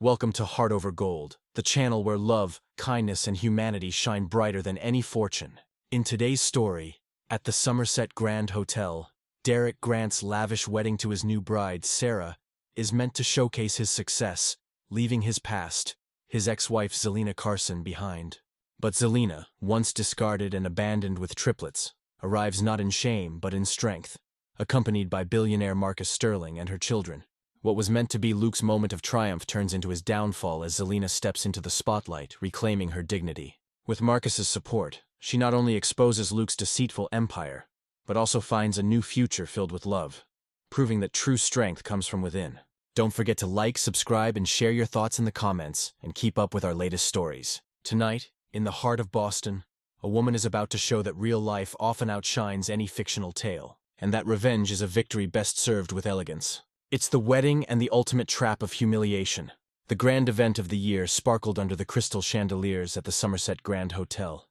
Welcome to Heart Over Gold, the channel where love, kindness, and humanity shine brighter than any fortune. In today's story, at the Somerset Grand Hotel, Derek Grant's lavish wedding to his new bride, Sarah, is meant to showcase his success, leaving his past, his ex-wife Zelina Carson, behind. But Zelina, once discarded and abandoned with triplets, arrives not in shame but in strength, accompanied by billionaire Marcus Sterling and her children. What was meant to be Luke's moment of triumph turns into his downfall as Zelina steps into the spotlight, reclaiming her dignity. With Marcus's support, she not only exposes Luke's deceitful empire, but also finds a new future filled with love, proving that true strength comes from within. Don't forget to like, subscribe, and share your thoughts in the comments, and keep up with our latest stories. Tonight, in the heart of Boston, a woman is about to show that real life often outshines any fictional tale, and that revenge is a victory best served with elegance. It's the wedding and the ultimate trap of humiliation. The grand event of the year sparkled under the crystal chandeliers at the Somerset Grand Hotel.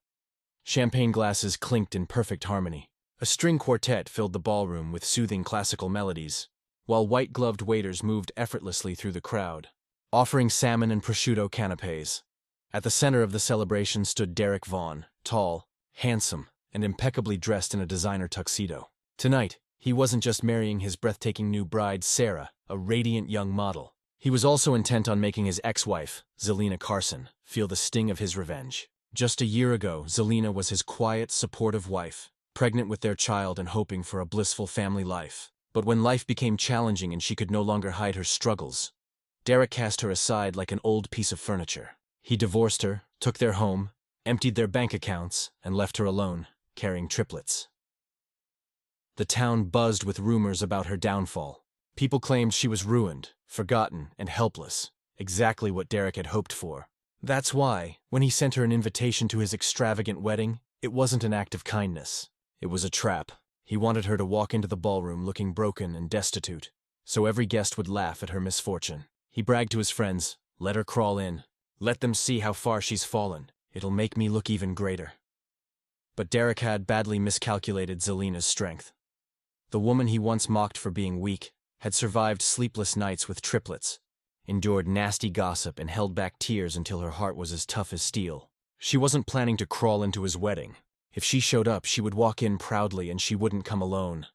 Champagne glasses clinked in perfect harmony. A string quartet filled the ballroom with soothing classical melodies, while white-gloved waiters moved effortlessly through the crowd, offering salmon and prosciutto canapes. At the center of the celebration stood Derek Vaughan, tall, handsome, and impeccably dressed in a designer tuxedo. Tonight, he wasn't just marrying his breathtaking new bride, Sarah, a radiant young model. He was also intent on making his ex-wife, Zelina Carson, feel the sting of his revenge. Just a year ago, Zelina was his quiet, supportive wife, pregnant with their child and hoping for a blissful family life. But when life became challenging and she could no longer hide her struggles, Derek cast her aside like an old piece of furniture. He divorced her, took their home, emptied their bank accounts, and left her alone, carrying triplets. The town buzzed with rumors about her downfall. People claimed she was ruined, forgotten, and helpless, exactly what Derek had hoped for. That's why, when he sent her an invitation to his extravagant wedding, it wasn't an act of kindness. It was a trap. He wanted her to walk into the ballroom looking broken and destitute, so every guest would laugh at her misfortune. He bragged to his friends, "Let her crawl in. Let them see how far she's fallen. It'll make me look even greater." But Derek had badly miscalculated Zelina's strength. The woman he once mocked for being weak had survived sleepless nights with triplets, endured nasty gossip, and held back tears until her heart was as tough as steel. She wasn't planning to crawl into his wedding. If she showed up, she would walk in proudly and she wouldn't come alone.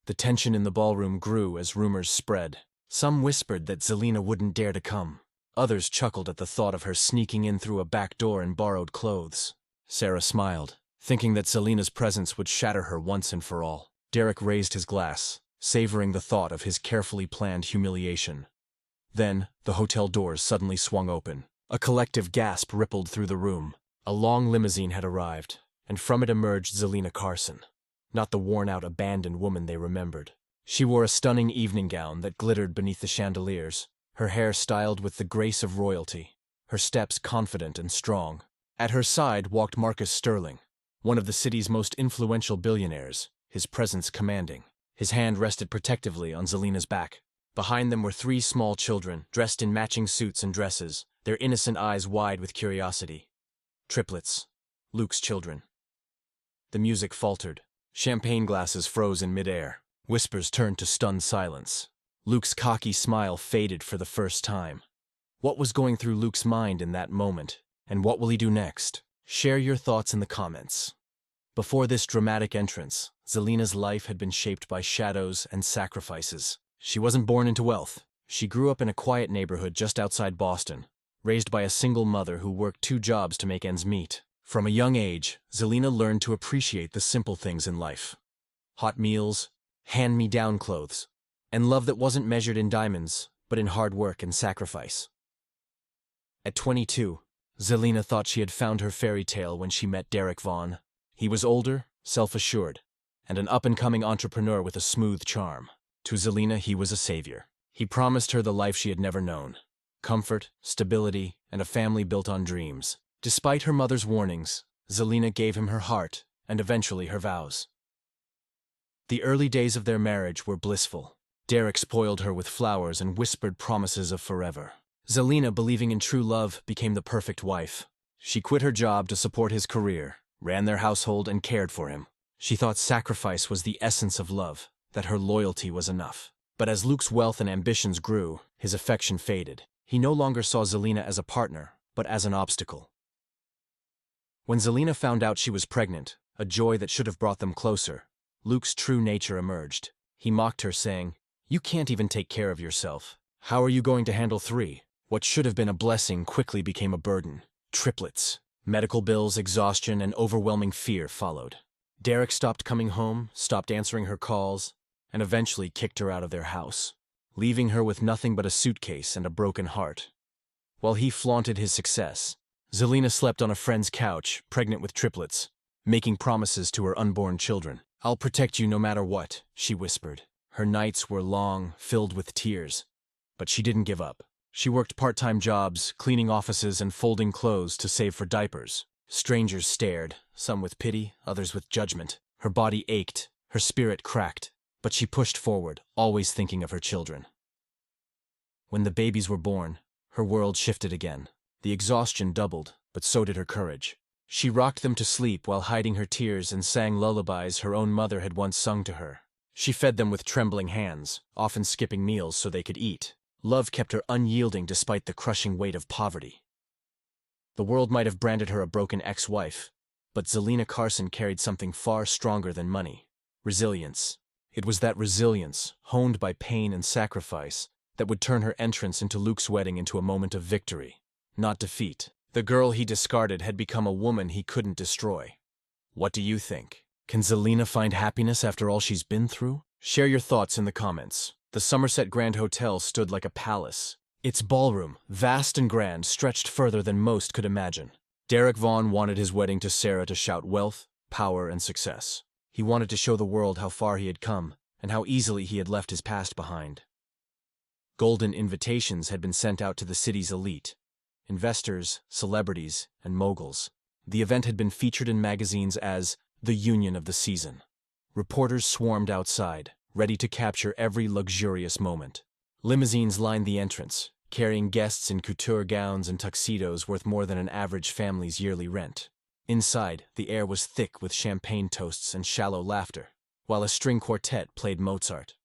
The tension in the ballroom grew as rumors spread. Some whispered that Zelina wouldn't dare to come. Others chuckled at the thought of her sneaking in through a back door in borrowed clothes. Sarah smiled, thinking that Zelina's presence would shatter her once and for all. Derek raised his glass, savoring the thought of his carefully planned humiliation. Then, the hotel doors suddenly swung open. A collective gasp rippled through the room. A long limousine had arrived, and from it emerged Zelina Carson, not the worn-out, abandoned woman they remembered. She wore a stunning evening gown that glittered beneath the chandeliers, her hair styled with the grace of royalty, her steps confident and strong. At her side walked Marcus Sterling, one of the city's most influential billionaires, his presence commanding. His hand rested protectively on Zelina's back. Behind them were three small children, dressed in matching suits and dresses, their innocent eyes wide with curiosity. Triplets, Luke's children. The music faltered. Champagne glasses froze in midair. Whispers turned to stunned silence. Luke's cocky smile faded for the first time. What was going through Luke's mind in that moment? And what will he do next? Share your thoughts in the comments. Before this dramatic entrance, Zelina's life had been shaped by shadows and sacrifices. She wasn't born into wealth. She grew up in a quiet neighborhood just outside Boston, raised by a single mother who worked 2 jobs to make ends meet. From a young age, Zelina learned to appreciate the simple things in life. Hot meals, hand-me-down clothes, and love that wasn't measured in diamonds, but in hard work and sacrifice. At 22, Zelina thought she had found her fairy tale when she met Derek Vaughan. He was older, self-assured, and an up-and-coming entrepreneur with a smooth charm. To Zelina, he was a savior. He promised her the life she had never known: comfort, stability, and a family built on dreams. Despite her mother's warnings, Zelina gave him her heart and eventually her vows. The early days of their marriage were blissful. Derek spoiled her with flowers and whispered promises of forever. Zelina, believing in true love, became the perfect wife. She quit her job to support his career, ran their household, and cared for him. She thought sacrifice was the essence of love, that her loyalty was enough. But as Luke's wealth and ambitions grew, his affection faded. He no longer saw Zelina as a partner, but as an obstacle. When Zelina found out she was pregnant, a joy that should have brought them closer, Luke's true nature emerged. He mocked her, saying, "You can't even take care of yourself. How are you going to handle 3? What should have been a blessing quickly became a burden. Triplets. Medical bills, exhaustion, and overwhelming fear followed. Derek stopped coming home, stopped answering her calls, and eventually kicked her out of their house, leaving her with nothing but a suitcase and a broken heart. While he flaunted his success, Zelina slept on a friend's couch, pregnant with triplets, making promises to her unborn children. "I'll protect you no matter what," she whispered. Her nights were long, filled with tears, but she didn't give up. She worked part-time jobs, cleaning offices and folding clothes to save for diapers. Strangers stared, some with pity, others with judgment. Her body ached, her spirit cracked, but she pushed forward, always thinking of her children. When the babies were born, her world shifted again. The exhaustion doubled, but so did her courage. She rocked them to sleep while hiding her tears and sang lullabies her own mother had once sung to her. She fed them with trembling hands, often skipping meals so they could eat. Love kept her unyielding despite the crushing weight of poverty. The world might have branded her a broken ex-wife, but Zelina Carson carried something far stronger than money: resilience. It was that resilience, honed by pain and sacrifice, that would turn her entrance into Luke's wedding into a moment of victory, not defeat. The girl he discarded had become a woman he couldn't destroy. What do you think? Can Zelina find happiness after all she's been through? Share your thoughts in the comments. The Somerset Grand Hotel stood like a palace. Its ballroom, vast and grand, stretched further than most could imagine. Derek Vaughn wanted his wedding to Sarah to shout wealth, power, and success. He wanted to show the world how far he had come, and how easily he had left his past behind. Golden invitations had been sent out to the city's elite: investors, celebrities, and moguls. The event had been featured in magazines as the union of the season. Reporters swarmed outside, ready to capture every luxurious moment. Limousines lined the entrance, carrying guests in couture gowns and tuxedos worth more than an average family's yearly rent. Inside, the air was thick with champagne toasts and shallow laughter, while a string quartet played Mozart.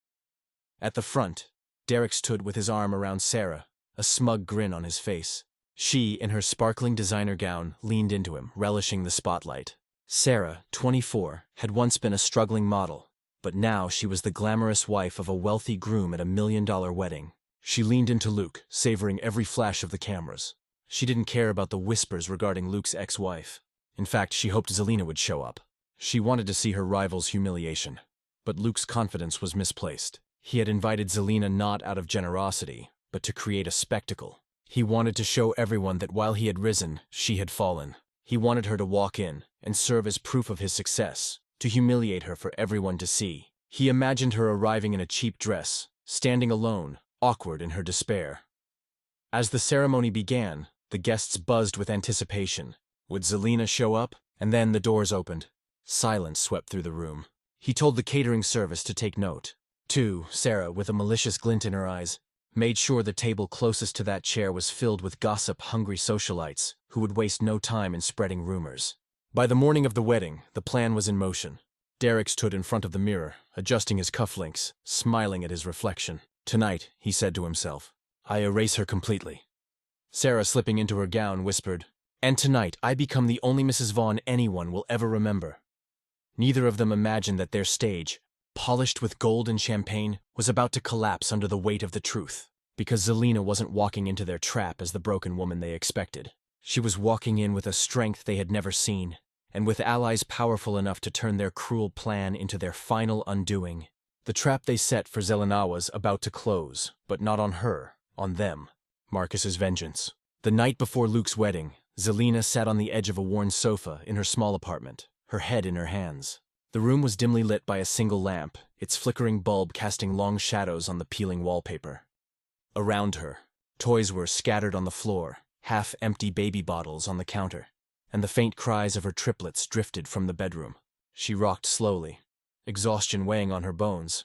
At the front, Derek stood with his arm around Sarah, a smug grin on his face. She, in her sparkling designer gown, leaned into him, relishing the spotlight. Sarah, 24, had once been a struggling model, but now she was the glamorous wife of a wealthy groom at a $1 million wedding. She leaned into Luke, savoring every flash of the cameras. She didn't care about the whispers regarding Luke's ex-wife. In fact, she hoped Zelina would show up. She wanted to see her rival's humiliation. But Luke's confidence was misplaced. He had invited Zelina not out of generosity, but to create a spectacle. He wanted to show everyone that while he had risen, she had fallen. He wanted her to walk in and serve as proof of his success, to humiliate her for everyone to see. He imagined her arriving in a cheap dress, standing alone, awkward in her despair. As the ceremony began, the guests buzzed with anticipation. Would Zelina show up? And then the doors opened. Silence swept through the room. He told the catering service to take note. Sarah, with a malicious glint in her eyes, made sure the table closest to that chair was filled with gossip-hungry socialites who would waste no time in spreading rumors. By the morning of the wedding, the plan was in motion. Derek stood in front of the mirror, adjusting his cufflinks, smiling at his reflection. "Tonight," he said to himself, "I erase her completely." Sarah, slipping into her gown, whispered, "And tonight I become the only Mrs. Vaughn anyone will ever remember." Neither of them imagined that their stage, polished with gold and champagne, was about to collapse under the weight of the truth. Because Zelina wasn't walking into their trap as the broken woman they expected. She was walking in with a strength they had never seen, and with allies powerful enough to turn their cruel plan into their final undoing. The trap they set for Zelina was about to close, but not on her, on them. Marcus's vengeance. The night before Luke's wedding, Zelina sat on the edge of a worn sofa in her small apartment, her head in her hands. The room was dimly lit by a single lamp, its flickering bulb casting long shadows on the peeling wallpaper. Around her, toys were scattered on the floor, half-empty baby bottles on the counter, and the faint cries of her triplets drifted from the bedroom. She rocked slowly, exhaustion weighing on her bones.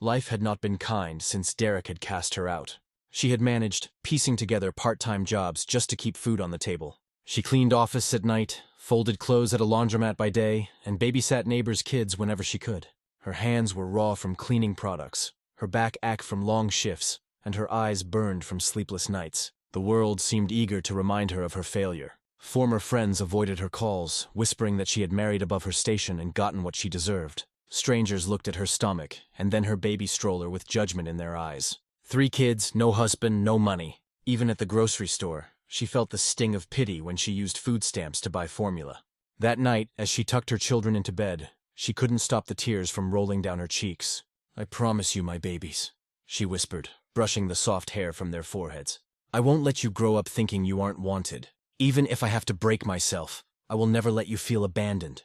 Life had not been kind since Derek had cast her out. She had managed, piecing together part-time jobs just to keep food on the table. She cleaned office at night, folded clothes at a laundromat by day, and babysat neighbors' kids whenever she could. Her hands were raw from cleaning products, her back ached from long shifts, and her eyes burned from sleepless nights. The world seemed eager to remind her of her failure. Former friends avoided her calls, whispering that she had married above her station and gotten what she deserved. Strangers looked at her stomach, and then her baby stroller with judgment in their eyes. 3 kids, no husband, no money. Even at the grocery store, she felt the sting of pity when she used food stamps to buy formula. That night, as she tucked her children into bed, she couldn't stop the tears from rolling down her cheeks. "I promise you, my babies," she whispered, brushing the soft hair from their foreheads. "I won't let you grow up thinking you aren't wanted. Even if I have to break myself, I will never let you feel abandoned."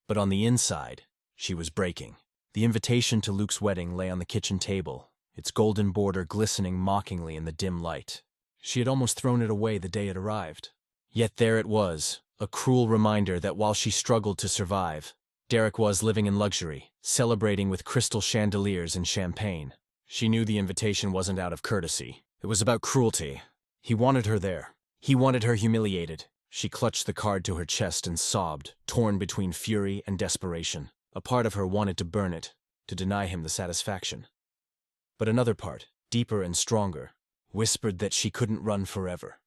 But on the inside, she was breaking. The invitation to Luke's wedding lay on the kitchen table, its golden border glistening mockingly in the dim light. She had almost thrown it away the day it arrived. Yet there it was, a cruel reminder that while she struggled to survive, Derek was living in luxury, celebrating with crystal chandeliers and champagne. She knew the invitation wasn't out of courtesy. It was about cruelty. He wanted her there. He wanted her humiliated. She clutched the card to her chest and sobbed, torn between fury and desperation. A part of her wanted to burn it, to deny him the satisfaction. But another part, deeper and stronger, whispered that she couldn't run forever.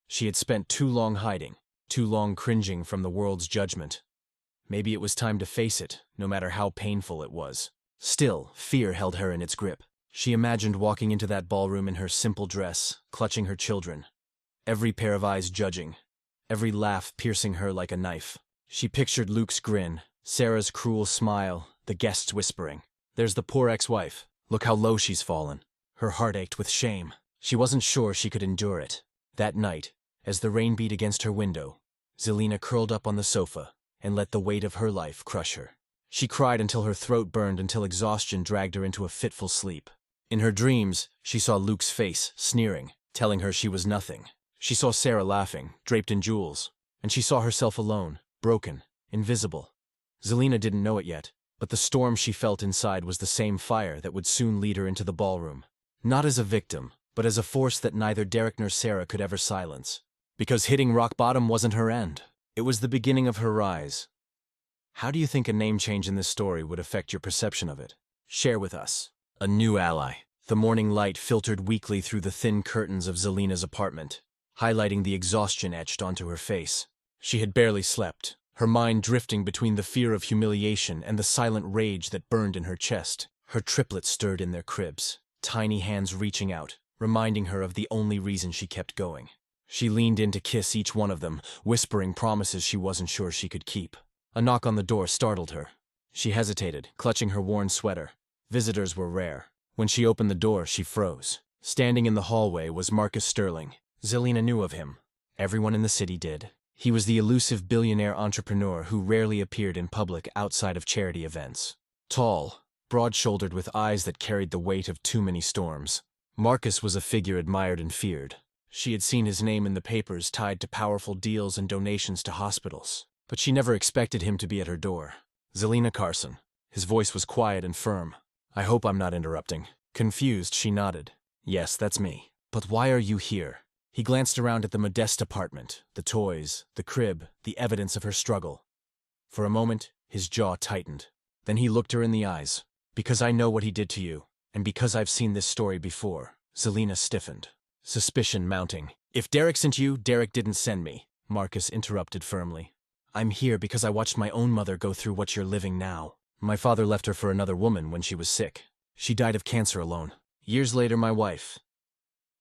She had spent too long hiding, too long cringing from the world's judgment. Maybe it was time to face it, no matter how painful it was. Still, fear held her in its grip. She imagined walking into that ballroom in her simple dress, clutching her children. Every pair of eyes judging, every laugh piercing her like a knife. She pictured Luke's grin, Sarah's cruel smile, the guests whispering, "There's the poor ex-wife. Look how low she's fallen." Her heart ached with shame. She wasn't sure she could endure it. That night, as the rain beat against her window, Zelina curled up on the sofa and let the weight of her life crush her. She cried until her throat burned, until exhaustion dragged her into a fitful sleep. In her dreams, she saw Luke's face, sneering, telling her she was nothing. She saw Sarah laughing, draped in jewels, and she saw herself alone, broken, invisible. Zelina didn't know it yet, but the storm she felt inside was the same fire that would soon lead her into the ballroom. Not as a victim, but as a force that neither Derek nor Sarah could ever silence. Because hitting rock bottom wasn't her end. It was the beginning of her rise. How do you think a name change in this story would affect your perception of it? Share with us. A new ally. The morning light filtered weakly through the thin curtains of Zelina's apartment, highlighting the exhaustion etched onto her face. She had barely slept, her mind drifting between the fear of humiliation and the silent rage that burned in her chest. Her triplets stirred in their cribs, tiny hands reaching out, reminding her of the only reason she kept going. She leaned in to kiss each one of them, whispering promises she wasn't sure she could keep. A knock on the door startled her. She hesitated, clutching her worn sweater. Visitors were rare. When she opened the door, she froze. Standing in the hallway was Marcus Sterling. Zelina knew of him. Everyone in the city did. He was the elusive billionaire entrepreneur who rarely appeared in public outside of charity events. Tall, broad-shouldered with eyes that carried the weight of too many storms, Marcus was a figure admired and feared. She had seen his name in the papers tied to powerful deals and donations to hospitals, but she never expected him to be at her door. "Zelina Carson." His voice was quiet and firm. "I hope I'm not interrupting." Confused, she nodded. "Yes, that's me. But why are you here?" He glanced around at the modest apartment, the toys, the crib, the evidence of her struggle. For a moment, his jaw tightened. Then he looked her in the eyes. "Because I know what he did to you, and because I've seen this story before." Zelina stiffened, suspicion mounting. "If Derek sent you, Derek didn't send me," Marcus interrupted firmly. "I'm here because I watched my own mother go through what you're living now. My father left her for another woman when she was sick. She died of cancer alone. Years later, my wife."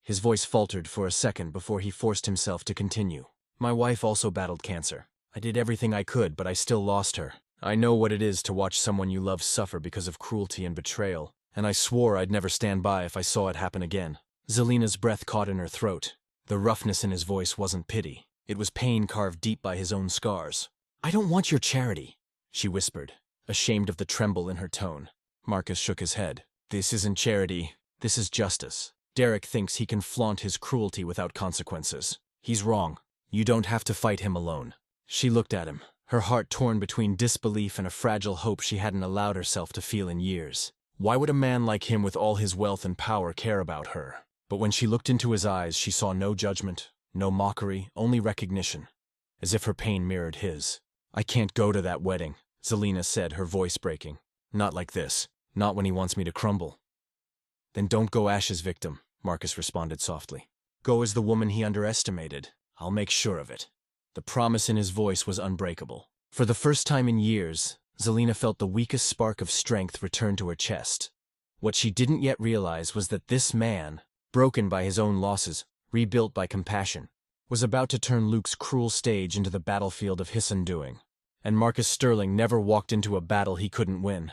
His voice faltered for a second before he forced himself to continue. "My wife also battled cancer. I did everything I could, but I still lost her. I know what it is to watch someone you love suffer because of cruelty and betrayal, and I swore I'd never stand by if I saw it happen again." Zelina's breath caught in her throat. The roughness in his voice wasn't pity. It was pain carved deep by his own scars. "I don't want your charity," she whispered, ashamed of the tremble in her tone. Marcus shook his head. "This isn't charity. This is justice. Derek thinks he can flaunt his cruelty without consequences. He's wrong. You don't have to fight him alone." She looked at him, her heart torn between disbelief and a fragile hope she hadn't allowed herself to feel in years. Why would a man like him with all his wealth and power care about her? But when she looked into his eyes, she saw no judgment, no mockery, only recognition, as if her pain mirrored his. "I can't go to that wedding," Zelina said, her voice breaking. "Not like this. Not when he wants me to crumble." Then don't go Ash's victim, Marcus responded softly. Go as the woman he underestimated. I'll make sure of it. The promise in his voice was unbreakable. For the first time in years, Zelina felt the weakest spark of strength return to her chest. What she didn't yet realize was that this man, broken by his own losses, rebuilt by compassion, was about to turn Luke's cruel stage into the battlefield of his undoing. And Marcus Sterling never walked into a battle he couldn't win.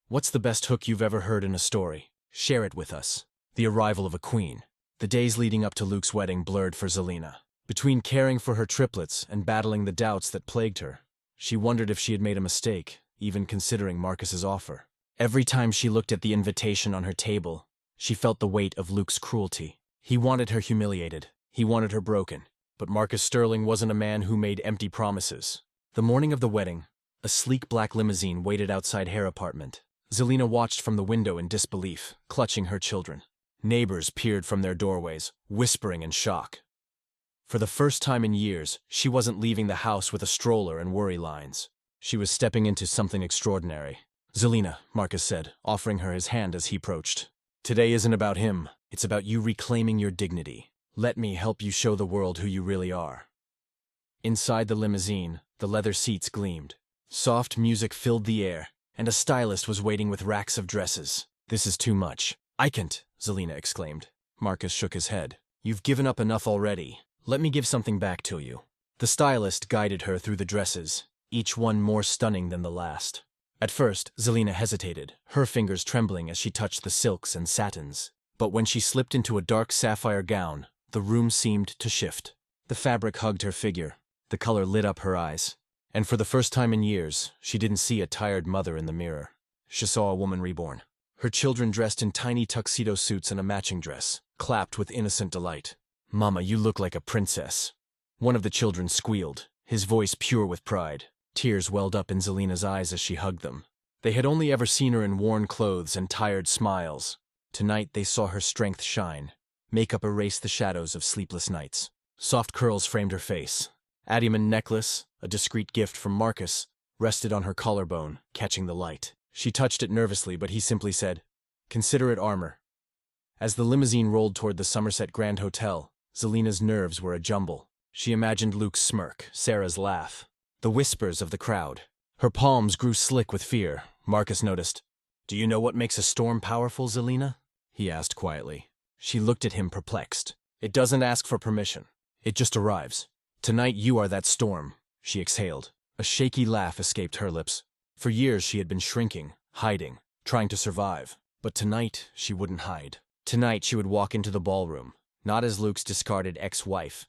What's the best hook you've ever heard in a story? Share it with us. The arrival of a queen. The days leading up to Luke's wedding blurred for Zelina. Between caring for her triplets and battling the doubts that plagued her, she wondered if she had made a mistake, even considering Marcus's offer. Every time she looked at the invitation on her table, she felt the weight of Luke's cruelty. He wanted her humiliated. He wanted her broken. But Marcus Sterling wasn't a man who made empty promises. The morning of the wedding, a sleek black limousine waited outside her apartment. Zelina watched from the window in disbelief, clutching her children. Neighbors peered from their doorways, whispering in shock. For the first time in years, she wasn't leaving the house with a stroller and worry lines. She was stepping into something extraordinary. Zelina, Marcus said, offering her his hand as he approached. Today isn't about him. It's about you reclaiming your dignity. Let me help you show the world who you really are. Inside the limousine, the leather seats gleamed. Soft music filled the air, and a stylist was waiting with racks of dresses. This is too much. I can't, Zelina exclaimed. Marcus shook his head. You've given up enough already. Let me give something back to you. The stylist guided her through the dresses, each one more stunning than the last. At first, Zelina hesitated, her fingers trembling as she touched the silks and satins. But when she slipped into a dark sapphire gown, the room seemed to shift. The fabric hugged her figure. The color lit up her eyes. And for the first time in years, she didn't see a tired mother in the mirror. She saw a woman reborn. Her children dressed in tiny tuxedo suits and a matching dress, clapped with innocent delight. Mama, you look like a princess. One of the children squealed, his voice pure with pride. Tears welled up in Zelina's eyes as she hugged them. They had only ever seen her in worn clothes and tired smiles. Tonight they saw her strength shine. Makeup erased the shadows of sleepless nights. Soft curls framed her face. A diamond necklace, a discreet gift from Marcus, rested on her collarbone, catching the light. She touched it nervously, but he simply said, "Consider it armor." As the limousine rolled toward the Somerset Grand Hotel, Zelina's nerves were a jumble. She imagined Luke's smirk, Sarah's laugh, the whispers of the crowd. Her palms grew slick with fear. Marcus noticed. "Do you know what makes a storm powerful, Zelina?" he asked quietly. She looked at him perplexed. "It doesn't ask for permission. It just arrives. Tonight you are that storm," she exhaled. A shaky laugh escaped her lips. For years she had been shrinking, hiding, trying to survive. But tonight she wouldn't hide. Tonight she would walk into the ballroom, not as Luke's discarded ex-wife,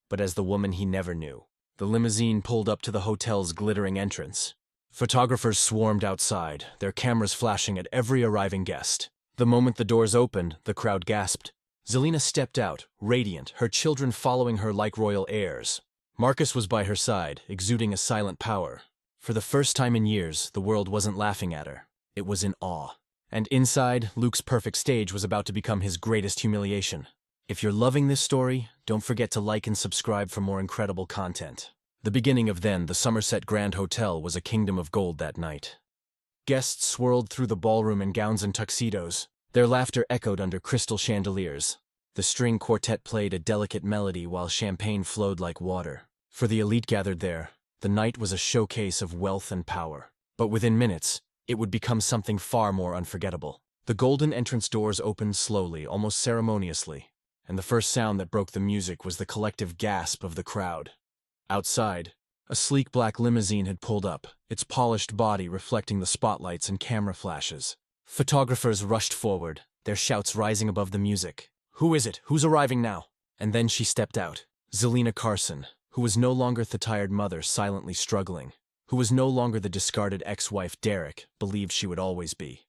but as the woman he never knew. The limousine pulled up to the hotel's glittering entrance. Photographers swarmed outside, their cameras flashing at every arriving guest. The moment the doors opened, the crowd gasped. Zelina stepped out, radiant, her children following her like royal heirs. Marcus was by her side, exuding a silent power. For the first time in years, the world wasn't laughing at her. It was in awe. And inside, Luke's perfect stage was about to become his greatest humiliation. If you're loving this story, don't forget to like and subscribe for more incredible content. The beginning of then, the Somerset Grand Hotel was a kingdom of gold that night. Guests swirled through the ballroom in gowns and tuxedos. Their laughter echoed under crystal chandeliers. The string quartet played a delicate melody while champagne flowed like water. For the elite gathered there, the night was a showcase of wealth and power. But within minutes, it would become something far more unforgettable. The golden entrance doors opened slowly, almost ceremoniously, and the first sound that broke the music was the collective gasp of the crowd. Outside, a sleek black limousine had pulled up, its polished body reflecting the spotlights and camera flashes. Photographers rushed forward, their shouts rising above the music. "Who is it? Who's arriving now?" And then she stepped out. Zelina Carson, who was no longer the tired mother silently struggling, who was no longer the discarded ex-wife Derek believed she would always be.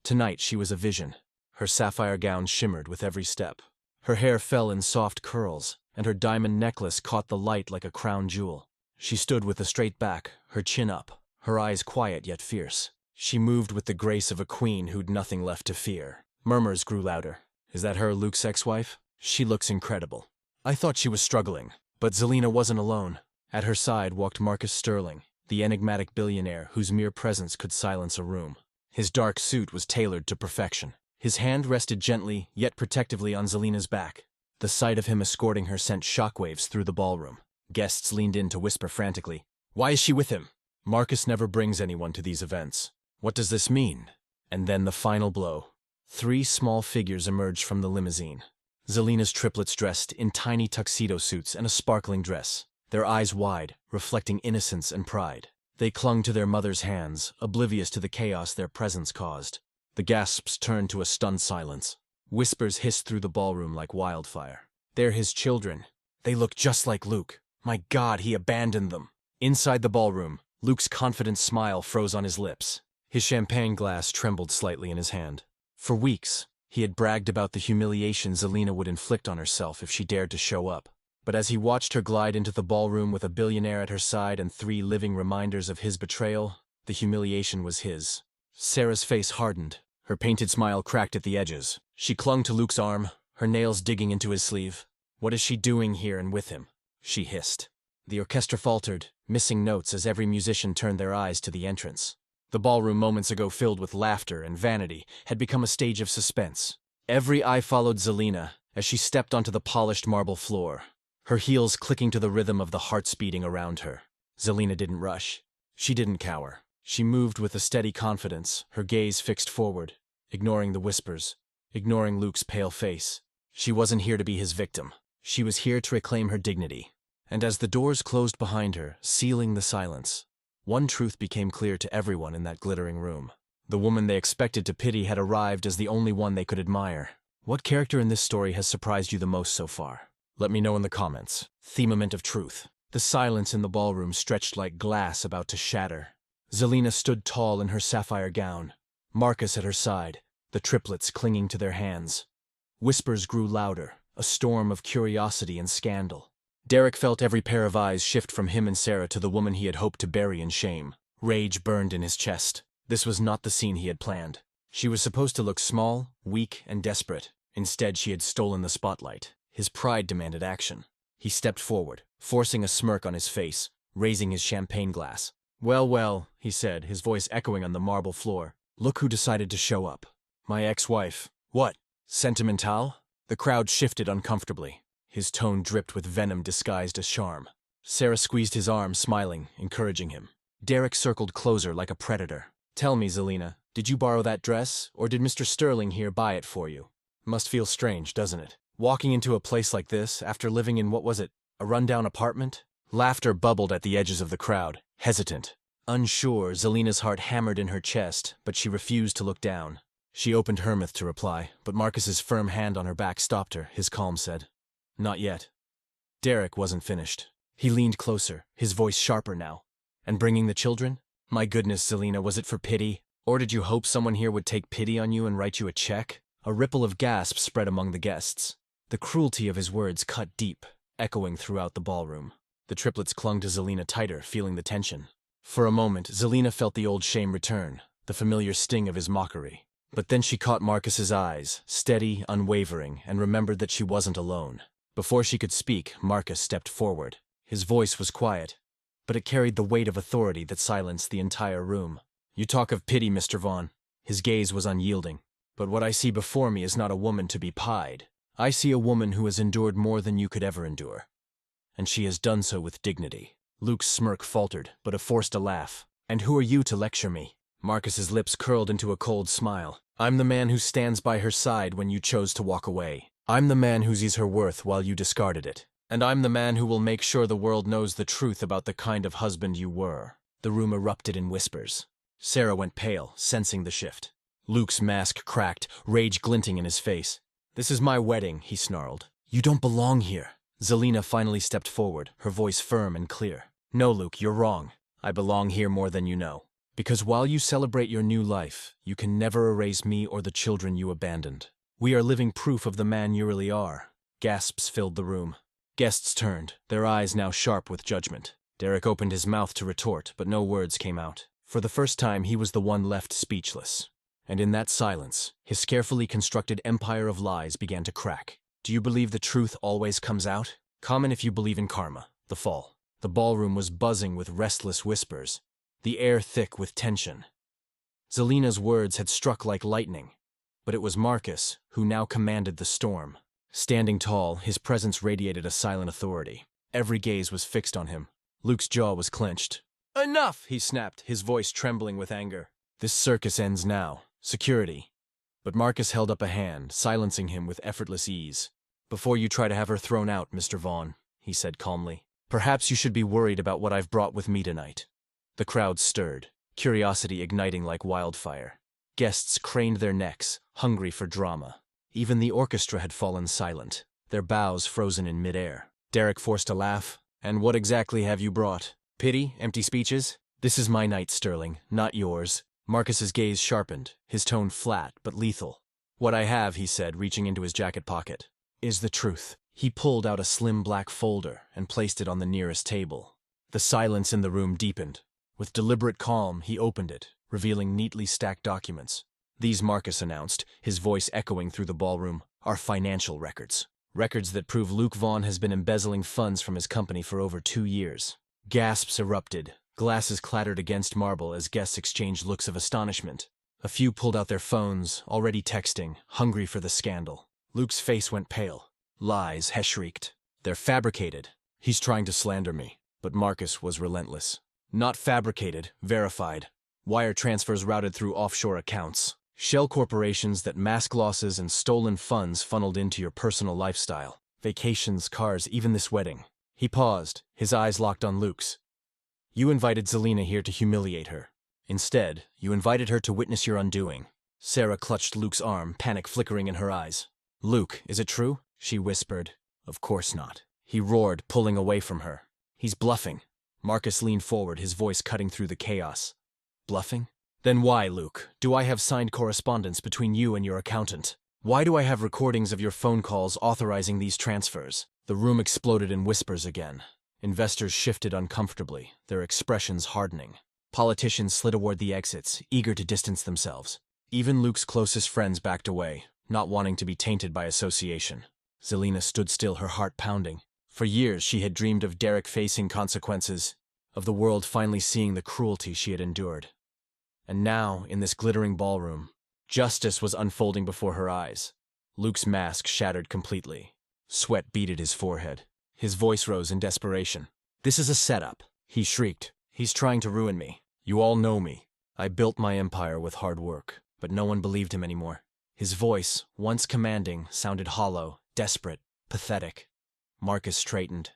Tonight she was a vision. Her sapphire gown shimmered with every step. Her hair fell in soft curls, and her diamond necklace caught the light like a crown jewel. She stood with a straight back, her chin up, her eyes quiet yet fierce. She moved with the grace of a queen who'd nothing left to fear. Murmurs grew louder. "Is that her, Luke's ex-wife? She looks incredible." I thought she was struggling, but Zelina wasn't alone. At her side walked Marcus Sterling, the enigmatic billionaire whose mere presence could silence a room. His dark suit was tailored to perfection. His hand rested gently, yet protectively on Zelina's back. The sight of him escorting her sent shockwaves through the ballroom. Guests leaned in to whisper frantically, "Why is she with him?" Marcus never brings anyone to these events. What does this mean? And then the final blow. 3 small figures emerged from the limousine. Zelina's triplets dressed in tiny tuxedo suits and a sparkling dress, their eyes wide, reflecting innocence and pride. They clung to their mother's hands, oblivious to the chaos their presence caused. The gasps turned to a stunned silence. Whispers hissed through the ballroom like wildfire. "They're his children. They look just like Luke. My God, he abandoned them." Inside the ballroom, Luke's confident smile froze on his lips. His champagne glass trembled slightly in his hand. For weeks, he had bragged about the humiliation Zelina would inflict on herself if she dared to show up. But as he watched her glide into the ballroom with a billionaire at her side and 3 living reminders of his betrayal, the humiliation was his. Sarah's face hardened. Her painted smile cracked at the edges. She clung to Luke's arm, her nails digging into his sleeve. "What is she doing here and with him?" she hissed. The orchestra faltered, missing notes as every musician turned their eyes to the entrance. The ballroom, moments ago filled with laughter and vanity, had become a stage of suspense. Every eye followed Zelina as she stepped onto the polished marble floor, her heels clicking to the rhythm of the hearts beating around her. Zelina didn't rush. She didn't cower. She moved with a steady confidence, her gaze fixed forward, ignoring the whispers, ignoring Luke's pale face. She wasn't here to be his victim. She was here to reclaim her dignity. And as the doors closed behind her, sealing the silence, one truth became clear to everyone in that glittering room. The woman they expected to pity had arrived as the only one they could admire. What character in this story has surprised you the most so far? Let me know in the comments. Themament of truth. The silence in the ballroom stretched like glass about to shatter. Zelina stood tall in her sapphire gown, Marcus at her side, the triplets clinging to their hands. Whispers grew louder, a storm of curiosity and scandal. Derek felt every pair of eyes shift from him and Sarah to the woman he had hoped to bury in shame. Rage burned in his chest. This was not the scene he had planned. She was supposed to look small, weak, and desperate. Instead, she had stolen the spotlight. His pride demanded action. He stepped forward, forcing a smirk on his face, raising his champagne glass. "Well, well," he said, his voice echoing on the marble floor. "Look who decided to show up. My ex-wife." "What? Sentimental?" The crowd shifted uncomfortably. His tone dripped with venom disguised as charm. Sarah squeezed his arm, smiling, encouraging him. Derek circled closer like a predator. "Tell me, Zelina, did you borrow that dress, or did Mr. Sterling here buy it for you? Must feel strange, doesn't it? Walking into a place like this, after living in what was it, a rundown apartment?" Laughter bubbled at the edges of the crowd, hesitant. Unsure, Zelina's heart hammered in her chest, but she refused to look down. She opened her mouth to reply, but Marcus's firm hand on her back stopped her. His calm said, "Not yet." Derek wasn't finished. He leaned closer, his voice sharper now. "And bringing the children? My goodness, Zelina, was it for pity? Or did you hope someone here would take pity on you and write you a check?" A ripple of gasps spread among the guests. The cruelty of his words cut deep, echoing throughout the ballroom. The triplets clung to Zelina tighter, feeling the tension. For a moment, Zelina felt the old shame return, the familiar sting of his mockery. But then she caught Marcus's eyes, steady, unwavering, and remembered that she wasn't alone. Before she could speak, Marcus stepped forward. His voice was quiet, but it carried the weight of authority that silenced the entire room. "You talk of pity, Mr. Vaughn." His gaze was unyielding. "But what I see before me is not a woman to be pied. I see a woman who has endured more than you could ever endure. And she has done so with dignity." Luke's smirk faltered, but forced a laugh. "And who are you to lecture me?" Marcus's lips curled into a cold smile. "I'm the man who stands by her side when you chose to walk away. I'm the man who sees her worth while you discarded it. And I'm the man who will make sure the world knows the truth about the kind of husband you were." The room erupted in whispers. Sarah went pale, sensing the shift. Luke's mask cracked, rage glinting in his face. "This is my wedding," he snarled. "You don't belong here." Zelina finally stepped forward, her voice firm and clear. "No, Luke, you're wrong. I belong here more than you know. Because while you celebrate your new life, you can never erase me or the children you abandoned. We are living proof of the man you really are." Gasps filled the room. Guests turned, their eyes now sharp with judgment. Derek opened his mouth to retort, but no words came out. For the first time, he was the one left speechless. And in that silence, his carefully constructed empire of lies began to crack. Do you believe the truth always comes out? Comment if you believe in karma, the fall. The ballroom was buzzing with restless whispers, the air thick with tension. Zelina's words had struck like lightning. But it was Marcus who now commanded the storm. Standing tall, his presence radiated a silent authority. Every gaze was fixed on him. Luke's jaw was clenched. "Enough!" he snapped, his voice trembling with anger. "This circus ends now. Security." But Marcus held up a hand, silencing him with effortless ease. "Before you try to have her thrown out, Mr. Vaughn," he said calmly, "perhaps you should be worried about what I've brought with me tonight." The crowd stirred, curiosity igniting like wildfire. Guests craned their necks, hungry for drama. Even the orchestra had fallen silent, their bows frozen in midair. Derek forced a laugh. "And what exactly have you brought? Pity? Empty speeches? This is my night, Sterling, not yours." Marcus's gaze sharpened, his tone flat but lethal. "What I have," he said, reaching into his jacket pocket, "is the truth." He pulled out a slim black folder and placed it on the nearest table. The silence in the room deepened. With deliberate calm, he opened it, revealing neatly stacked documents. "These," Marcus announced, his voice echoing through the ballroom, "are financial records. Records that prove Luke Vaughn has been embezzling funds from his company for over 2 years." Gasps erupted. Glasses clattered against marble as guests exchanged looks of astonishment. A few pulled out their phones, already texting, hungry for the scandal. Luke's face went pale. "Lies," he shrieked. "They're fabricated. He's trying to slander me." But Marcus was relentless. "Not fabricated, verified. Wire transfers routed through offshore accounts. Shell corporations that mask losses and stolen funds funneled into your personal lifestyle. Vacations, cars, even this wedding." He paused, his eyes locked on Luke's. "You invited Zelina here to humiliate her. Instead, you invited her to witness your undoing." Sarah clutched Luke's arm, panic flickering in her eyes. "Luke, is it true?" she whispered. "Of course not." He roared, pulling away from her. "He's bluffing." Marcus leaned forward, his voice cutting through the chaos. "Bluffing? Then why, Luke, do I have signed correspondence between you and your accountant? Why do I have recordings of your phone calls authorizing these transfers?" The room exploded in whispers again. Investors shifted uncomfortably, their expressions hardening. Politicians slid toward the exits, eager to distance themselves. Even Luke's closest friends backed away, not wanting to be tainted by association. Zelina stood still, her heart pounding. For years she had dreamed of Derek facing consequences, of the world finally seeing the cruelty she had endured. And now, in this glittering ballroom, justice was unfolding before her eyes. Luke's mask shattered completely. Sweat beaded his forehead. His voice rose in desperation. "This is a setup," he shrieked. "He's trying to ruin me. You all know me. I built my empire with hard work, but no one believed him anymore." His voice, once commanding, sounded hollow, desperate, pathetic. Marcus straightened,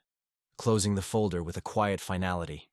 closing the folder with a quiet finality.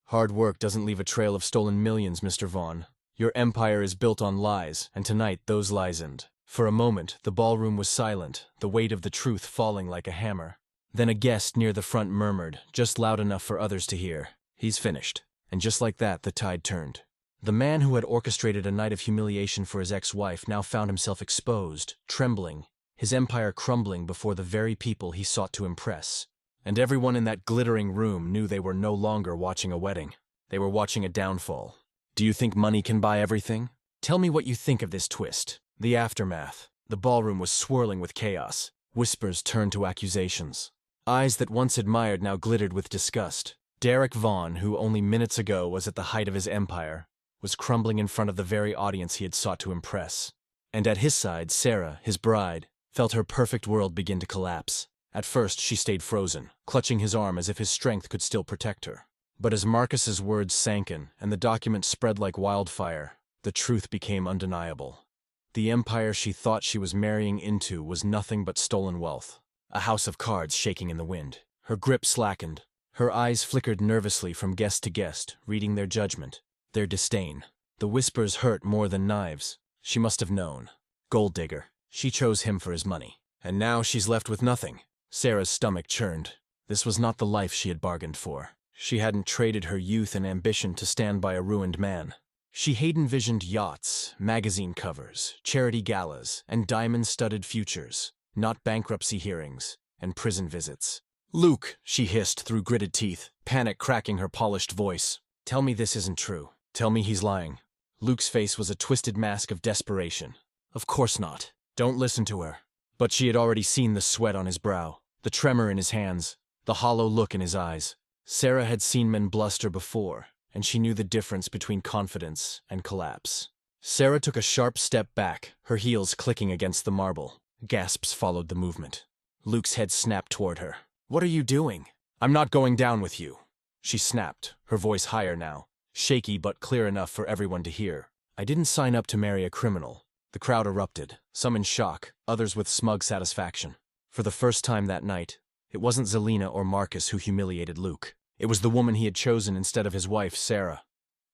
"Hard work doesn't leave a trail of stolen millions, Mr. Vaughn. Your empire is built on lies, and tonight those lies end." For a moment, the ballroom was silent, the weight of the truth falling like a hammer. Then a guest near the front murmured, just loud enough for others to hear, "He's finished." And just like that, the tide turned. The man who had orchestrated a night of humiliation for his ex-wife now found himself exposed, trembling, his empire crumbling before the very people he sought to impress. And everyone in that glittering room knew they were no longer watching a wedding. They were watching a downfall. "Do you think money can buy everything? Tell me what you think of this twist." The aftermath. The ballroom was swirling with chaos. Whispers turned to accusations. Eyes that once admired now glittered with disgust. Derek Vaughn, who only minutes ago was at the height of his empire, was crumbling in front of the very audience he had sought to impress. And at his side, Sarah, his bride, felt her perfect world begin to collapse. At first, she stayed frozen, clutching his arm as if his strength could still protect her. But as Marcus's words sank in, and the document spread like wildfire, the truth became undeniable. The empire she thought she was marrying into was nothing but stolen wealth. A house of cards shaking in the wind. Her grip slackened. Her eyes flickered nervously from guest to guest, reading their judgment, their disdain. The whispers hurt more than knives. She must have known. Gold digger. She chose him for his money. And now she's left with nothing. Sarah's stomach churned. This was not the life she had bargained for. She hadn't traded her youth and ambition to stand by a ruined man. She had envisioned yachts, magazine covers, charity galas, and diamond-studded futures, not bankruptcy hearings and prison visits. "Luke," she hissed through gritted teeth, panic cracking her polished voice. "Tell me this isn't true. Tell me he's lying." Luke's face was a twisted mask of desperation. "Of course not. Don't listen to her." But she had already seen the sweat on his brow, the tremor in his hands, the hollow look in his eyes. Sarah had seen men bluster before, and she knew the difference between confidence and collapse. Sarah took a sharp step back, her heels clicking against the marble. Gasps followed the movement. Luke's head snapped toward her. "What are you doing?" "I'm not going down with you," she snapped, her voice higher now, shaky but clear enough for everyone to hear. "I didn't sign up to marry a criminal." The crowd erupted, some in shock, others with smug satisfaction. For the first time that night, it wasn't Zelina or Marcus who humiliated Luke. It was the woman he had chosen instead of his wife, Sarah.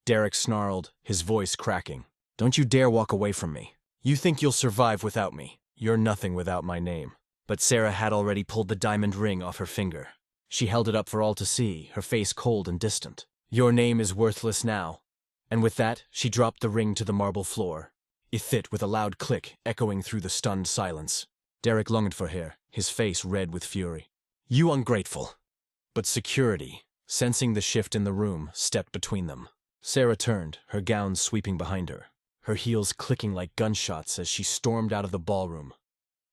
Derek snarled, his voice cracking. "Don't you dare walk away from me. You think you'll survive without me. You're nothing without my name." But Sarah had already pulled the diamond ring off her finger. She held it up for all to see, her face cold and distant. "Your name is worthless now." And with that, she dropped the ring to the marble floor. It hit with a loud click, echoing through the stunned silence. Derek longed for her, his face red with fury. "You ungrateful." But security, sensing the shift in the room, stepped between them. Sarah turned, her gown sweeping behind her, her heels clicking like gunshots as she stormed out of the ballroom.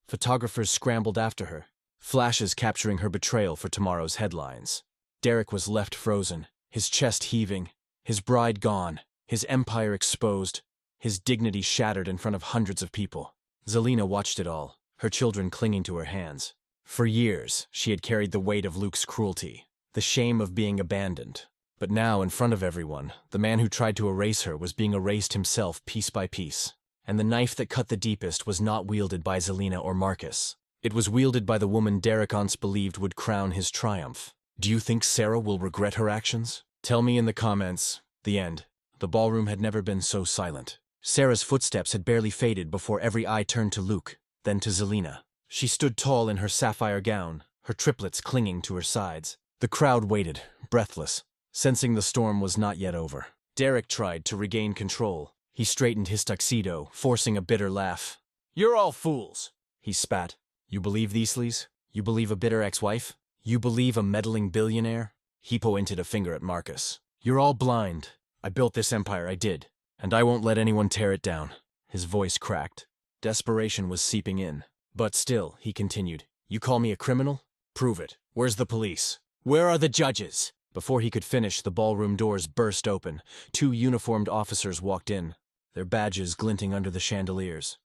Photographers scrambled after her, flashes capturing her betrayal for tomorrow's headlines. Derek was left frozen, his chest heaving, his bride gone, his empire exposed, his dignity shattered in front of hundreds of people. Zelina watched it all, her children clinging to her hands. For years, she had carried the weight of Luke's cruelty, the shame of being abandoned. But now, in front of everyone, the man who tried to erase her was being erased himself piece by piece. And the knife that cut the deepest was not wielded by Zelina or Marcus. It was wielded by the woman Derek once believed would crown his triumph. Do you think Sarah will regret her actions? Tell me in the comments. The end. The ballroom had never been so silent. Sarah's footsteps had barely faded before every eye turned to Luke, then to Zelina. She stood tall in her sapphire gown, her triplets clinging to her sides. The crowd waited, breathless, sensing the storm was not yet over. Derek tried to regain control. He straightened his tuxedo, forcing a bitter laugh. "You're all fools," he spat. "You believe these sleaze? You believe a bitter ex-wife? You believe a meddling billionaire?" He pointed a finger at Marcus. "You're all blind. I built this empire, I did. And I won't let anyone tear it down." His voice cracked. Desperation was seeping in. But still, he continued, "You call me a criminal? Prove it. Where's the police? Where are the judges?" Before he could finish, the ballroom doors burst open. 2 uniformed officers walked in, their badges glinting under the chandeliers.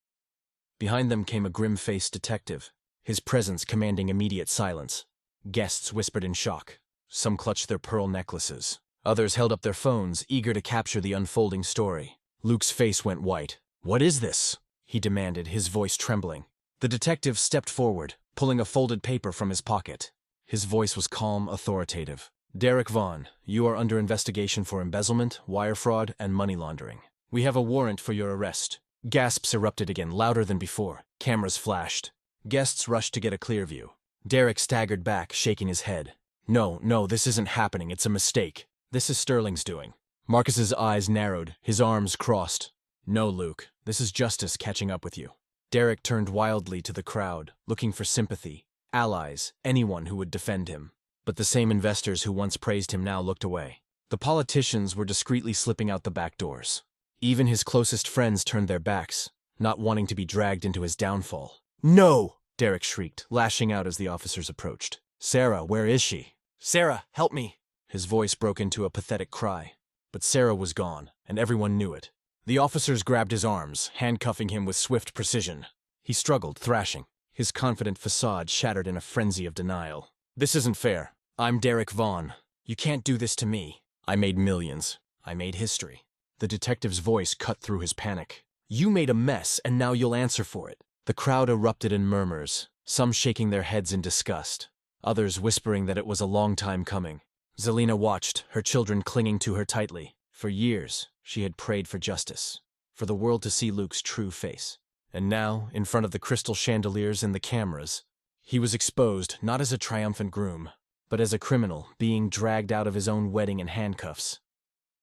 Behind them came a grim-faced detective, his presence commanding immediate silence. Guests whispered in shock. Some clutched their pearl necklaces. Others held up their phones, eager to capture the unfolding story. Luke's face went white. "What is this?" he demanded, his voice trembling. The detective stepped forward, pulling a folded paper from his pocket. His voice was calm, authoritative. "Derek Vaughn, you are under investigation for embezzlement, wire fraud, and money laundering. We have a warrant for your arrest." Gasps erupted again, louder than before. Cameras flashed. Guests rushed to get a clear view. Derek staggered back, shaking his head. No, this isn't happening. It's a mistake. This is Sterling's doing." Marcus's eyes narrowed, his arms crossed. "No, Luke, this is justice catching up with you." Derek turned wildly to the crowd, looking for sympathy, allies, anyone who would defend him. But the same investors who once praised him now looked away. The politicians were discreetly slipping out the back doors. Even his closest friends turned their backs, not wanting to be dragged into his downfall. "No!" Derek shrieked, lashing out as the officers approached. "Sarah, where is she? Sarah, help me!" His voice broke into a pathetic cry. But Sarah was gone, and everyone knew it. The officers grabbed his arms, handcuffing him with swift precision. He struggled, thrashing, his confident facade shattered in a frenzy of denial. "This isn't fair. I'm Derek Vaughn. You can't do this to me. I made millions. I made history." The detective's voice cut through his panic. "You made a mess, and now you'll answer for it." The crowd erupted in murmurs, some shaking their heads in disgust, others whispering that it was a long time coming. Zelina watched, her children clinging to her tightly. For years, she had prayed for justice, for the world to see Luke's true face. And now, in front of the crystal chandeliers and the cameras, he was exposed not as a triumphant groom, but as a criminal being dragged out of his own wedding in handcuffs.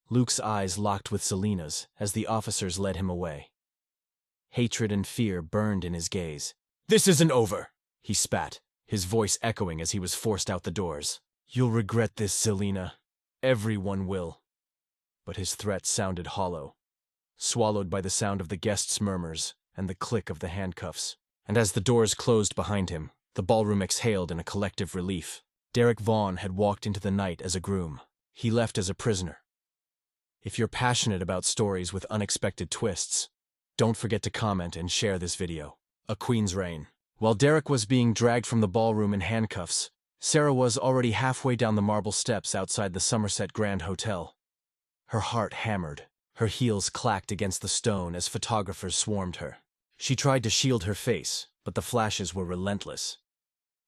Luke's eyes locked with Zelina's as the officers led him away. Hatred and fear burned in his gaze. "This isn't over," he spat, his voice echoing as he was forced out the doors. "You'll regret this, Zelina. Everyone will." But his threat sounded hollow, swallowed by the sound of the guests' murmurs and the click of the handcuffs. And as the doors closed behind him, the ballroom exhaled in a collective relief. Derek Vaughn had walked into the night as a groom. He left as a prisoner. If you're passionate about stories with unexpected twists, don't forget to comment and share this video. A Queen's Reign. While Derek was being dragged from the ballroom in handcuffs, Sarah was already halfway down the marble steps outside the Somerset Grand Hotel. Her heart hammered. Her heels clacked against the stone as photographers swarmed her. She tried to shield her face, but the flashes were relentless.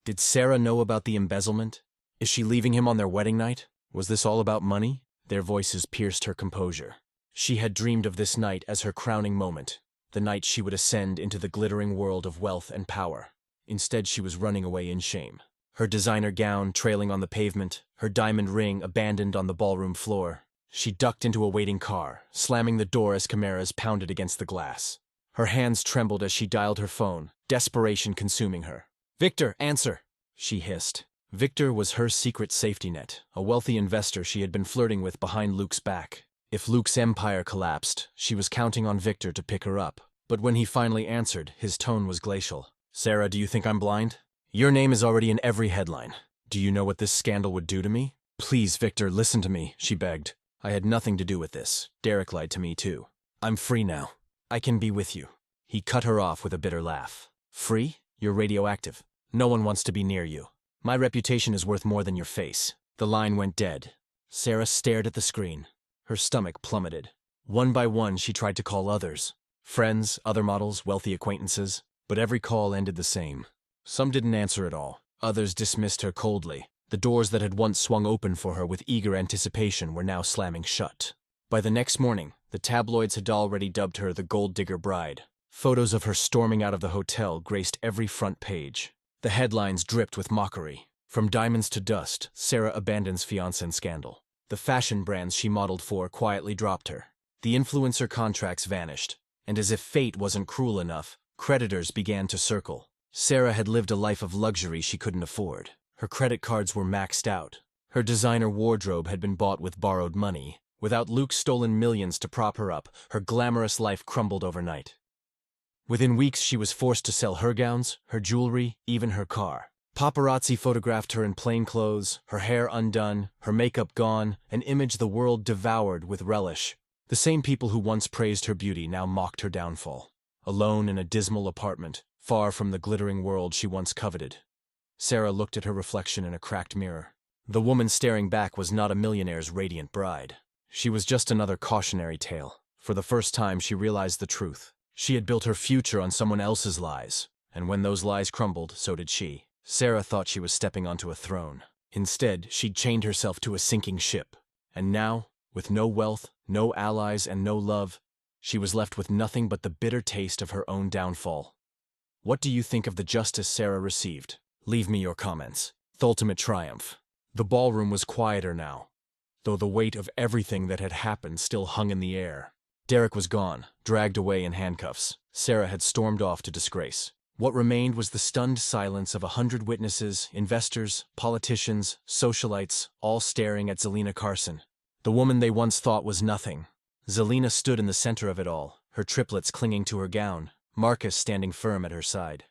Did Sarah know about the embezzlement? Is she leaving him on their wedding night? Was this all about money? Their voices pierced her composure. She had dreamed of this night as her crowning moment, the night she would ascend into the glittering world of wealth and power. Instead, she was running away in shame. Her designer gown trailing on the pavement, her diamond ring abandoned on the ballroom floor. She ducked into a waiting car, slamming the door as cameras pounded against the glass. Her hands trembled as she dialed her phone, desperation consuming her. "Victor, answer!" she hissed. Victor was her secret safety net, a wealthy investor she had been flirting with behind Luke's back. If Luke's empire collapsed, she was counting on Victor to pick her up. But when he finally answered, his tone was glacial. "Sarah, do you think I'm blind? Your name is already in every headline. Do you know what this scandal would do to me? Please, Victor, listen to me," she begged. "I had nothing to do with this. Derek lied to me, too. I'm free now. I can be with you." He cut her off with a bitter laugh. "Free? You're radioactive. No one wants to be near you. My reputation is worth more than your face." The line went dead. Sarah stared at the screen. Her stomach plummeted. One by one, she tried to call others. Friends, other models, wealthy acquaintances. But every call ended the same. Some didn't answer at all. Others dismissed her coldly. The doors that had once swung open for her with eager anticipation were now slamming shut. By the next morning, the tabloids had already dubbed her the gold digger bride. Photos of her storming out of the hotel graced every front page. The headlines dripped with mockery. From diamonds to dust, Sarah abandons fiancé in scandal. The fashion brands she modeled for quietly dropped her. The influencer contracts vanished. And as if fate wasn't cruel enough, creditors began to circle. Sarah had lived a life of luxury she couldn't afford. Her credit cards were maxed out. Her designer wardrobe had been bought with borrowed money. Without Luke's stolen millions to prop her up, her glamorous life crumbled overnight. Within weeks, she was forced to sell her gowns, her jewelry, even her car. Paparazzi photographed her in plain clothes, her hair undone, her makeup gone, an image the world devoured with relish. The same people who once praised her beauty now mocked her downfall. Alone in a dismal apartment, far from the glittering world she once coveted, Sarah looked at her reflection in a cracked mirror. The woman staring back was not a millionaire's radiant bride. She was just another cautionary tale. For the first time, she realized the truth. She had built her future on someone else's lies, and when those lies crumbled, so did she. Sarah thought she was stepping onto a throne. Instead, she'd chained herself to a sinking ship. And now, with no wealth, no allies, and no love, she was left with nothing but the bitter taste of her own downfall. What do you think of the justice Sarah received? Leave me your comments. The ultimate triumph. The ballroom was quieter now, though the weight of everything that had happened still hung in the air. Derek was gone, dragged away in handcuffs. Sarah had stormed off to disgrace. What remained was the stunned silence of 100 witnesses, investors, politicians, socialites, all staring at Zelina Carson, the woman they once thought was nothing. Zelina stood in the center of it all, her triplets clinging to her gown, Marcus standing firm at her side.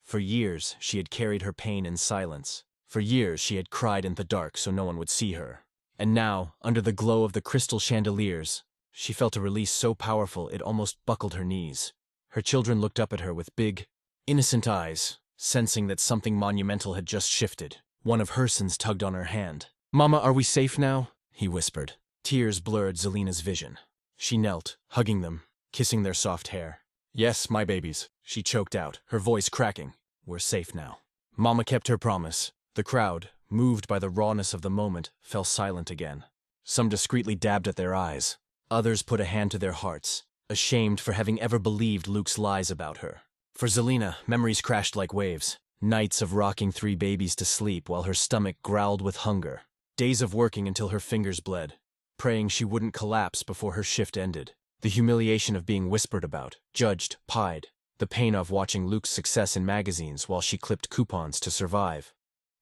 For years, she had carried her pain in silence. For years, she had cried in the dark so no one would see her. And now, under the glow of the crystal chandeliers, she felt a release so powerful it almost buckled her knees. Her children looked up at her with big, innocent eyes, sensing that something monumental had just shifted. One of her sons tugged on her hand. "Mama, are we safe now?" he whispered. Tears blurred Zelina's vision. She knelt, hugging them, kissing their soft hair. "Yes, my babies," she choked out, her voice cracking. "We're safe now." Mama kept her promise. The crowd, moved by the rawness of the moment, fell silent again. Some discreetly dabbed at their eyes. Others put a hand to their hearts, ashamed for having ever believed Luke's lies about her. For Zelina, memories crashed like waves. Nights of rocking 3 babies to sleep while her stomach growled with hunger. Days of working until her fingers bled, praying she wouldn't collapse before her shift ended. The humiliation of being whispered about, judged, pied. The pain of watching Luke's success in magazines while she clipped coupons to survive.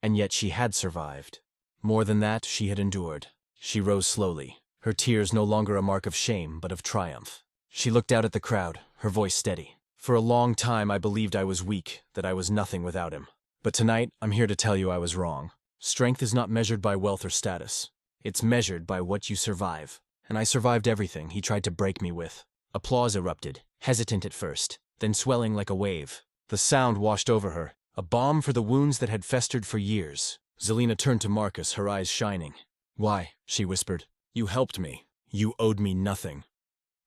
And yet she had survived. More than that, she had endured. She rose slowly, her tears no longer a mark of shame but of triumph. She looked out at the crowd, her voice steady. "For a long time I believed I was weak, that I was nothing without him. But tonight, I'm here to tell you I was wrong. Strength is not measured by wealth or status. It's measured by what you survive." and I survived everything he tried to break me with. Applause erupted, hesitant at first, then swelling like a wave. The sound washed over her, a balm for the wounds that had festered for years. Zelina turned to Marcus, her eyes shining. "Why?" she whispered. "You helped me. You owed me nothing."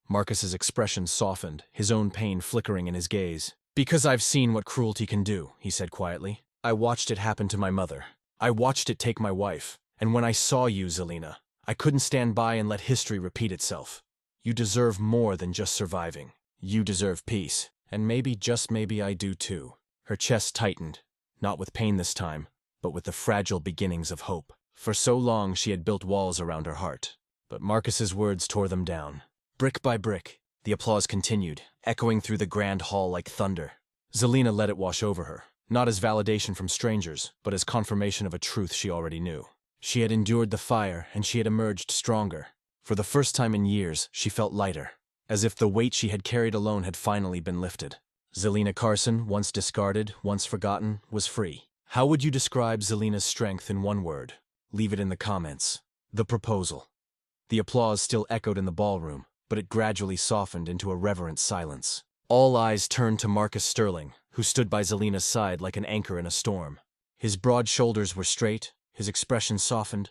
Marcus's expression softened, his own pain flickering in his gaze. "Because I've seen what cruelty can do," he said quietly. "I watched it happen to my mother. I watched it take my wife. And when I saw you, Zelina, I couldn't stand by and let history repeat itself. You deserve more than just surviving. You deserve peace. And maybe, just maybe, I do too." Her chest tightened, not with pain this time, but with the fragile beginnings of hope. For so long she had built walls around her heart, but Marcus's words tore them down. Brick by brick, the applause continued, echoing through the grand hall like thunder. Zelina let it wash over her, not as validation from strangers, but as confirmation of a truth she already knew. She had endured the fire, and she had emerged stronger. For the first time in years, she felt lighter, as if the weight she had carried alone had finally been lifted. Zelina Carson, once discarded, once forgotten, was free. How would you describe Zelina's strength in one word? Leave it in the comments. The proposal. The applause still echoed in the ballroom, but it gradually softened into a reverent silence. All eyes turned to Marcus Sterling, who stood by Zelina's side like an anchor in a storm. His broad shoulders were straight, his expression softened,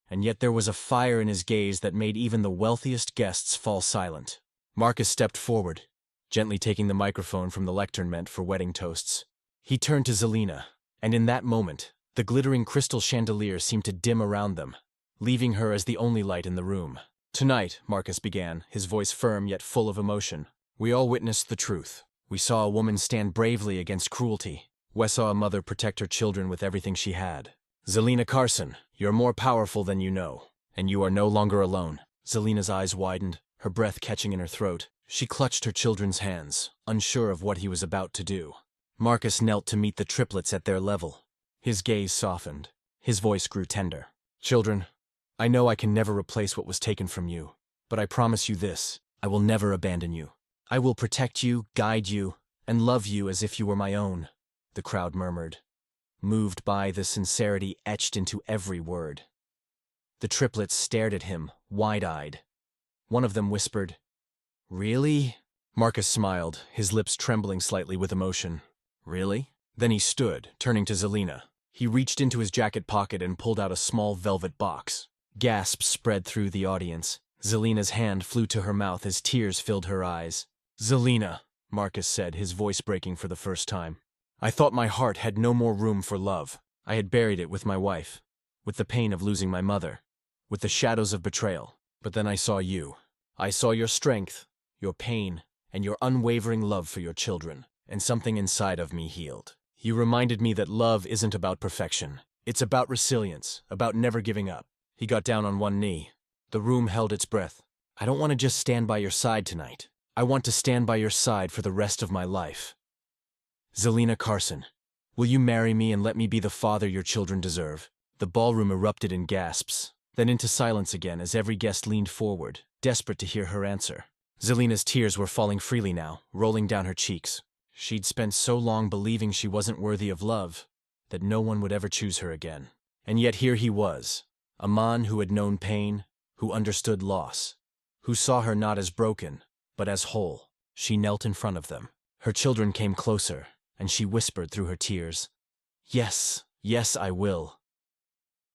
and yet there was a fire in his gaze that made even the wealthiest guests fall silent. Marcus stepped forward, gently taking the microphone from the lectern meant for wedding toasts. He turned to Zelina, and in that moment, the glittering crystal chandelier seemed to dim around them, leaving her as the only light in the room. "Tonight," Marcus began, his voice firm yet full of emotion, "we all witnessed the truth. We saw a woman stand bravely against cruelty. We saw a mother protect her children with everything she had. Zelina Carson, you're more powerful than you know, and you are no longer alone." Zelina's eyes widened, her breath catching in her throat. She clutched her children's hands, unsure of what he was about to do. Marcus knelt to meet the triplets at their level. His gaze softened. His voice grew tender. "Children, I know I can never replace what was taken from you, but I promise you this, I will never abandon you. I will protect you, guide you, and love you as if you were my own," the crowd murmured, moved by the sincerity etched into every word. The triplets stared at him, wide-eyed. One of them whispered, "Really?" Marcus smiled, his lips trembling slightly with emotion. "Really?" Then he stood, turning to Zelina. He reached into his jacket pocket and pulled out a small velvet box. Gasps spread through the audience. Zelina's hand flew to her mouth as tears filled her eyes. "Zelina," Marcus said, his voice breaking for the first time. "I thought my heart had no more room for love. I had buried it with my wife, with the pain of losing my mother, with the shadows of betrayal. But then I saw you. I saw your strength, your pain, and your unwavering love for your children, and something inside of me healed. You reminded me that love isn't about perfection. It's about resilience, about never giving up." He got down on one knee. The room held its breath. "I don't want to just stand by your side tonight. I want to stand by your side for the rest of my life. Zelina Carson, will you marry me and let me be the father your children deserve?" The ballroom erupted in gasps, then into silence again as every guest leaned forward, desperate to hear her answer. Zelina's tears were falling freely now, rolling down her cheeks. She'd spent so long believing she wasn't worthy of love, that no one would ever choose her again. And yet here he was, a man who had known pain, who understood loss, who saw her not as broken, but as whole. She knelt in front of them. Her children came closer, and she whispered through her tears, "Yes, yes, I will."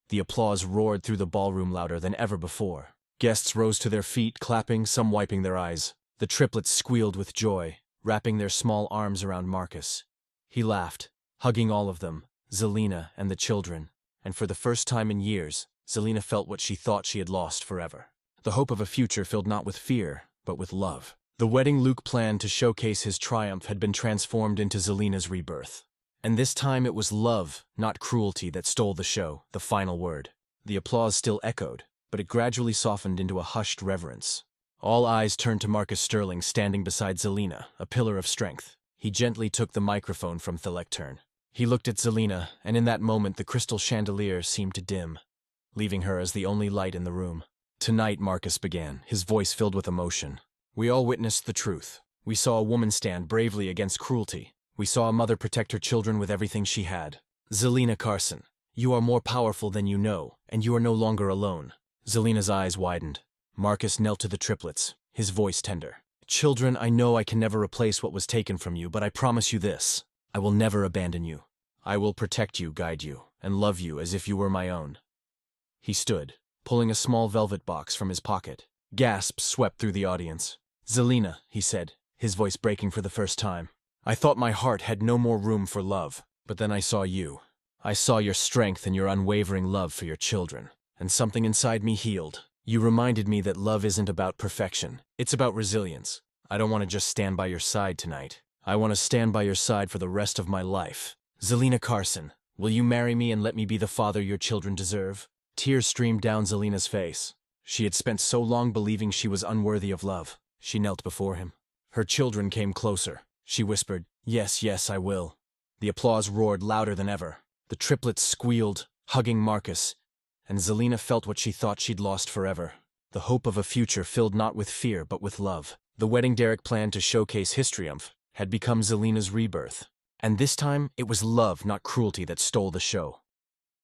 The applause roared through the ballroom louder than ever before. Guests rose to their feet, clapping, some wiping their eyes. The triplets squealed with joy, wrapping their small arms around Marcus. He laughed, hugging all of them, Zelina and the children, and for the first time in years, Zelina felt what she thought she had lost forever. The hope of a future filled not with fear, but with love. The wedding Luke planned to showcase his triumph had been transformed into Zelina's rebirth. And this time it was love, not cruelty, that stole the show, the final word. The applause still echoed, but it gradually softened into a hushed reverence. All eyes turned to Marcus Sterling standing beside Zelina, a pillar of strength. He gently took the microphone from the lectern. He looked at Zelina, and in that moment the crystal chandelier seemed to dim, leaving her as the only light in the room. "Tonight," Marcus began, his voice filled with emotion, "we all witnessed the truth. We saw a woman stand bravely against cruelty. We saw a mother protect her children with everything she had. Zelina Carson, you are more powerful than you know, and you are no longer alone." Zelina's eyes widened. Marcus knelt to the triplets, his voice tender. Children, I know I can never replace what was taken from you, but I promise you this. I will never abandon you. I will protect you, guide you, and love you as if you were my own. He stood, pulling a small velvet box from his pocket. Gasps swept through the audience. Zelina, he said, his voice breaking for the first time. I thought my heart had no more room for love, but then I saw you. I saw your strength and your unwavering love for your children, and something inside me healed. You reminded me that love isn't about perfection. It's about resilience. I don't want to just stand by your side tonight. I want to stand by your side for the rest of my life. Zelina Carson, will you marry me and let me be the father your children deserve? Tears streamed down Zelina's face. She had spent so long believing she was unworthy of love. She knelt before him. Her children came closer. She whispered, "Yes, yes, I will." The applause roared louder than ever. The triplets squealed, hugging Marcus, and Zelina felt what she thought she'd lost forever. The hope of a future filled not with fear but with love. The wedding Derek planned to showcase his triumph had become Zelina's rebirth. And this time, it was love, not cruelty, that stole the show.